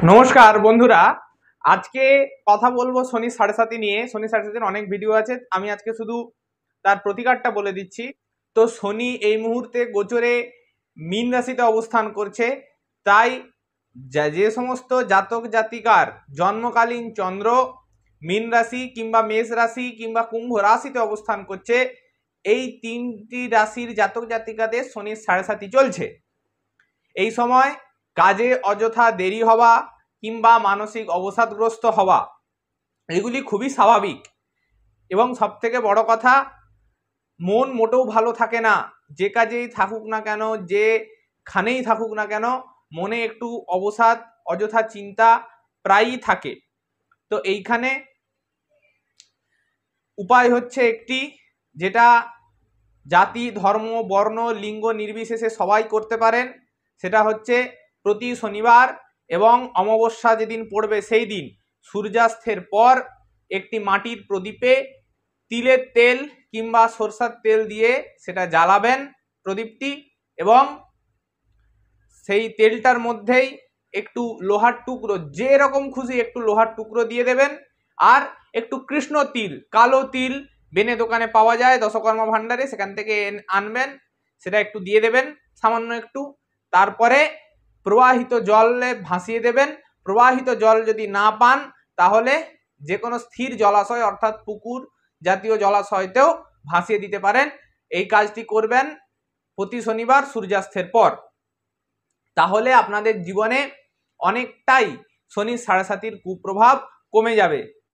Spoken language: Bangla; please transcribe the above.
নমস্কার বন্ধুরা, আজকে কথা বলবো শনি সাড়ে সাতি নিয়ে। শনি সাড়ে সাতির অনেক ভিডিও আছে, আমি আজকে শুধু তার প্রতিকারটা বলে দিচ্ছি। তো শনি এই মুহূর্তে গোচরে মীন রাশিতে অবস্থান করছে, তাই যে সমস্ত জাতক জাতিকার জন্মকালীন চন্দ্র মীন রাশি কিংবা মেষ রাশি কিংবা কুম্ভ রাশিতে অবস্থান করছে, এই তিনটি রাশির জাতক জাতিকাদের শনির সাড়ে সাতি চলছে। এই সময় কাজে অযথা দেরি হওয়া কিংবা মানসিক অবসাদগ্রস্ত হওয়া এগুলি খুবই স্বাভাবিক। এবং সবথেকে বড় কথা, মন মোটেও ভালো থাকে না। যে কাজেই থাকুক না কেন, যেখানেই থাকুক না কেন, মনে একটু অবসাদ অযথা চিন্তা প্রায়ই থাকে। তো এইখানে উপায় হচ্ছে একটি, যেটা জাতি ধর্ম বর্ণ লিঙ্গ নির্বিশেষে সবাই করতে পারেন। সেটা হচ্ছে প্রতি শনিবার এবং অমাবস্যা যেদিন পড়বে সেই দিন সূর্যাস্তের পর একটি মাটির প্রদীপে তিলের তেল কিংবা সরষের তেল দিয়ে সেটা জ্বালাবেন প্রদীপটি, এবং সেই তেলটার মধ্যেই একটু লোহার টুকরো, যে রকম খুশি একটু লোহার টুকরো দিয়ে দেবেন। আর একটু কৃষ্ণ তিল, কালো তিল বেনে দোকানে পাওয়া যায় দশকর্মা ভাণ্ডারে, সেখান থেকে আনবেন, সেটা একটু দিয়ে দেবেন সামান্য একটু। তারপরে প্রবাহিত জলে ভাসিয়ে দেবেন। প্রবাহিত জল যদি না পান তাহলে যে কোনো স্থির জলাশয় অর্থাৎ পুকুর জাতীয় জলাশয়তেও ভাসিয়ে দিতে পারেন। এই কাজটি করবেন প্রতি শনিবার সূর্যাস্তের পর। তাহলে আপনাদের জীবনে অনেকটাই শনির সাড়ে সাতির কুপ্রভাব কমে যাবে।